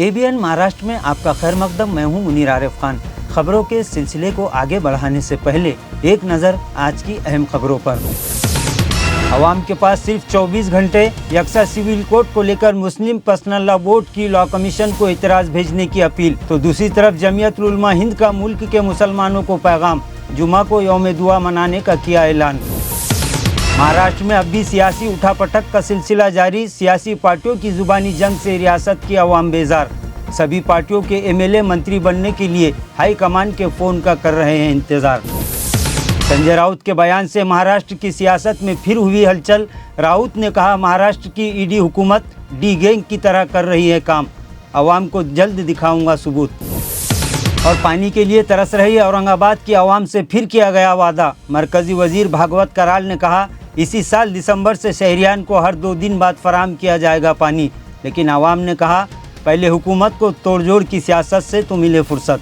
ABN Maharashtra में आपका खैर मकदम। मैं हूं मुनीर आरिफ खान। खबरों के सिलसिले को आगे बढ़ाने से पहले एक नज़र आज की अहम खबरों पर। अवाम के पास सिर्फ 24 घंटे। यकसा सिविल कोड को लेकर मुस्लिम पर्सनल लॉ बोर्ड की लॉ कमीशन को इतराज़ भेजने की अपील। तो दूसरी तरफ जमीयतुल उलमा हिंद का मुल्क के मुसलमानों को पैगाम, जुमा को यौम दुआ मनाने का किया ऐलान। महाराष्ट्र में अब भी सियासी उठापटक का सिलसिला जारी। सियासी पार्टियों की जुबानी जंग से रियासत की अवाम बेजार। सभी पार्टियों के MLA मंत्री बनने के लिए हाईकमान के फ़ोन का कर रहे हैं इंतज़ार। संजय राउत के बयान से महाराष्ट्र की सियासत में फिर हुई हलचल। राउत ने कहा, महाराष्ट्र की ED हुकूमत डी गैंग की तरह कर रही है काम, अवाम को जल्द दिखाऊंगा सबूत। और पानी के लिए तरस रही औरंगाबाद की आवाम से फिर किया गया वादा। मरकज़ी वजीर भागवत कराल ने कहा, इसी साल दिसंबर से शहरियान को हर 2 दिन बाद फराहम किया जाएगा पानी। लेकिन आवाम ने कहा, पहले हुकूमत को तोड़जोड़ की सियासत से तो मिले फुर्सत।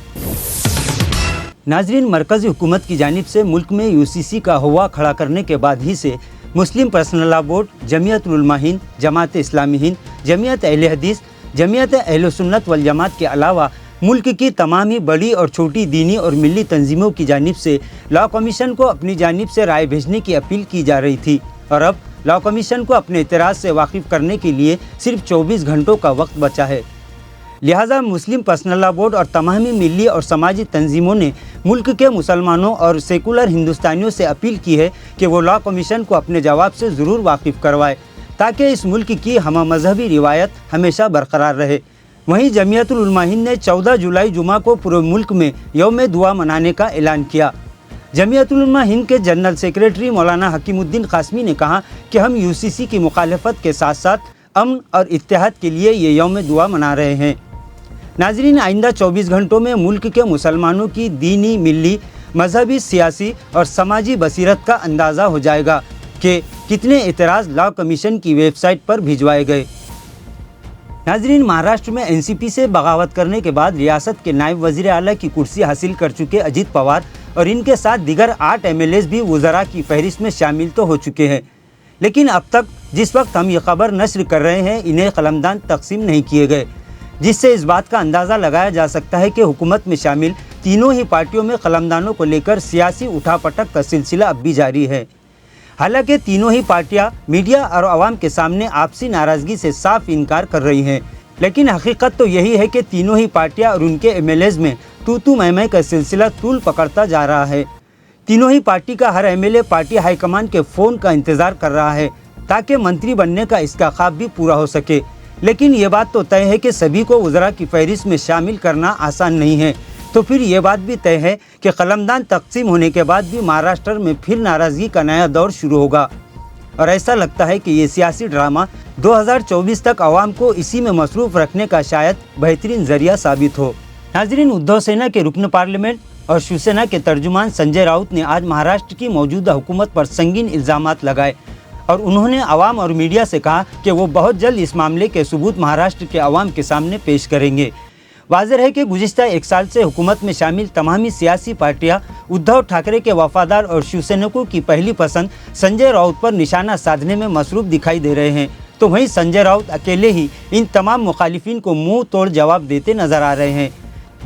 नाजरीन, मरकज़ी हुकूमत की जानिब से मुल्क में UCC का हुआ खड़ा करने के बाद ही से मुस्लिम पर्सनल लॉ बोर्ड, जमीयतुल उलमा हिंद, जमात इस्लामी हिंद, जमीयत अहले हदीस, जमीयत अहले सुन्नत वल जमात के अलावा मुल्क की तमाम ही बड़ी और छोटी दीनी और मिली तंजीमों की जानिब से लॉ कमीशन को अपनी जानिब से राय भेजने की अपील की जा रही थी। और अब लॉ कमीशन को अपने इतराज़ से वाकिफ़ करने के लिए सिर्फ 24 घंटों का वक्त बचा है। लिहाजा मुस्लिम पर्सनल लॉ बोर्ड और तमामी मिली और समाजी तंजीमों ने मुल्क के मुसलमानों और सेकुलर हिंदुस्तानियों से अपील की है कि वो लॉ कमीशन को अपने जवाब से ज़रूर वाकिफ़ करवाए, ताकि इस मुल्क की हम मजहबी रिवायत हमेशा बरकरार रहे। वहीं जमीयतुल उलमा हिंद ने 14 जुलाई जुमा को पूरे मुल्क में यौम दुआ मनाने का ऐलान किया। जमीयतुल उलमा हिंद के जनरल सेक्रेटरी मौलाना हकीमुद्दीन कासमी ने कहा कि हम UCC की मुखालफत के साथ साथ अमन और इत्तेहाद के लिए ये यौम दुआ मना रहे हैं। नाजरीन, आइंदा 24 घंटों में मुल्क के मुसलमानों की दीनी, मिली, मजहबी, सियासी और समाजी बसीरत का अंदाज़ा हो जाएगा कि कितने एतराज़ लॉ कमीशन की वेबसाइट पर भिजवाए गए। नाजरीन, महाराष्ट्र में NCP से बगावत करने के बाद रियासत के नायब वज़ीर आला की कुर्सी हासिल कर चुके अजीत पवार और इनके साथ दीगर 8 MLAs भी वज़रा की फहरिस्त में शामिल तो हो चुके हैं। लेकिन अब तक जिस वक्त हम ये खबर नश्र कर रहे हैं, इन्हें कलमदान तकसीम नहीं किए गए, जिससे इस बात का अंदाज़ा लगाया जा सकता है कि हुकूमत में शामिल तीनों ही पार्टियों में कलमदानों को लेकर सियासी उठापटक का सिलसिला अब भी जारी है। हालांकि तीनों ही पार्टियां मीडिया और आवाम के सामने आपसी नाराज़गी से साफ इनकार कर रही हैं, लेकिन हकीकत तो यही है कि तीनों ही पार्टियां और उनके MLAs में तू मैं का सिलसिला तूल पकड़ता जा रहा है। तीनों ही पार्टी का हर MLA पार्टी हाईकमान के फ़ोन का इंतज़ार कर रहा है ताकि मंत्री बनने का इसका ख्वाब भी पूरा हो सके। लेकिन ये बात तो तय है कि सभी को वज़रा की फहरिस्त में शामिल करना आसान नहीं है। तो फिर ये बात भी तय है कि कलमदान तकसीम होने के बाद भी महाराष्ट्र में फिर नाराज़गी का नया दौर शुरू होगा। और ऐसा लगता है कि ये सियासी ड्रामा 2024 तक आवाम को इसी में मसरूफ़ रखने का शायद बेहतरीन ज़रिया साबित हो। नाजरीन, उद्धव सेना के रुकन पार्लियामेंट और शिवसेना के तर्जुमान संजय राउत ने आज महाराष्ट्र की मौजूदा हुकूमत पर संगीन इल्ज़ामात लगाए और उन्होंने आवाम और मीडिया से कहा कि वो बहुत जल्द इस मामले के सबूत महाराष्ट्र के आवाम के सामने पेश करेंगे। वाज़ेह है कि गुज़िश्ता 1 साल से हुकूमत में शामिल तमामी सियासी पार्टियां उद्धव ठाकरे के वफादार और शिवसैनिकों की पहली पसंद संजय राउत पर निशाना साधने में मसरूफ़ दिखाई दे रहे हैं। तो वहीं संजय राउत अकेले ही इन तमाम मुखालिफिन को मुंह तोड़ जवाब देते नजर आ रहे हैं।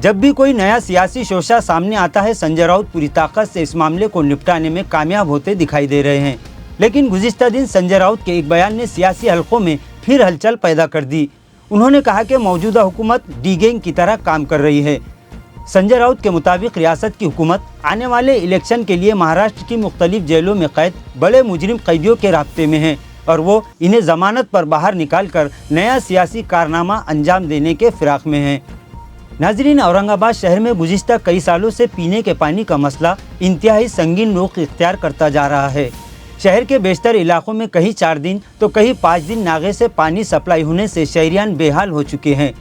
जब भी कोई नया सियासी शोशा सामने आता है, संजय राउत पूरी ताकत से इस मामले को निपटाने में कामयाब होते दिखाई दे रहे हैं। लेकिन गुज़िश्ता दिन संजय राउत के एक बयान ने सियासी हलकों में फिर हलचल पैदा कर दी। उन्होंने कहा कि मौजूदा हुकूमत डी गैंग की तरह काम कर रही है। संजय राउत के मुताबिक रियासत की हुकूमत आने वाले इलेक्शन के लिए महाराष्ट्र की मुख्तलिफ जेलों में कैद बड़े मुजरिम कैदियों के राब्ते में है और वो इन्हें ज़मानत पर बाहर निकाल कर नया सियासी कारनामा अंजाम देने के फिराक में है। नाजरीन, औरंगाबाद शहर में गुज़िश्ता कई सालों से पीने के पानी का मसला इंतहाई संगीन रुख इख्तियार करता जा रहा है। शहर के बेशतर इलाकों में कहीं 4 दिन तो कहीं 5 दिन नागे से पानी सप्लाई होने से शहरियान बेहाल हो चुके हैं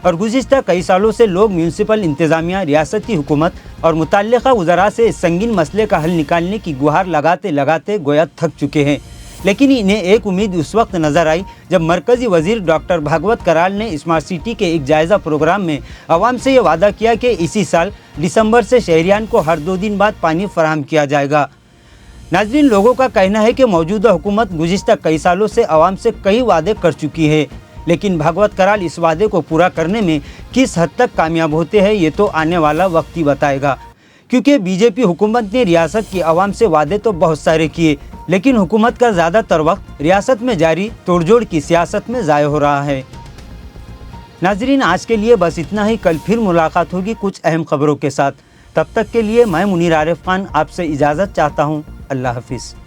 और गुज़िश्ता कई सालों से लोग म्यूनसिपल इंतज़ामिया, रियासती हुकूमत और मुतल्लिका वज़रा से इस संगीन मसले का हल निकालने की गुहार लगाते लगाते गोया थक चुके हैं। लेकिन इन्हें एक उम्मीद उस वक्त नज़र आई जब मरकज़ी वज़ीर डॉक्टर भागवत कराल ने स्मार्ट सिटी के एक जायज़ा प्रोग्राम में आवाम से ये वादा किया कि इसी साल दिसंबर से शहरियान को हर 2 दिन बाद पानी फराहम किया जाएगा। नाज़रीन, लोगों का कहना है कि मौजूदा हुकूमत गुज़िश्ता कई सालों से आवाम से कई वादे कर चुकी है, लेकिन भागवत कराल इस वादे को पूरा करने में किस हद तक कामयाब होते हैं ये तो आने वाला वक्त ही बताएगा। क्योंकि बीजेपी हुकूमत ने रियासत की आवाम से वादे तो बहुत सारे किए, लेकिन हुकूमत का ज़्यादातर वक्त रियासत में जारी तोड़जोड़ की सियासत में ज़ाया हो रहा है। नाजरीन, आज के लिए बस इतना ही। कल फिर मुलाकात होगी कुछ अहम खबरों के साथ। तब तक के लिए मैं मुनीर आरिफ खान आपसे इजाज़त चाहता हूँ। अल्लाह हाफिज़।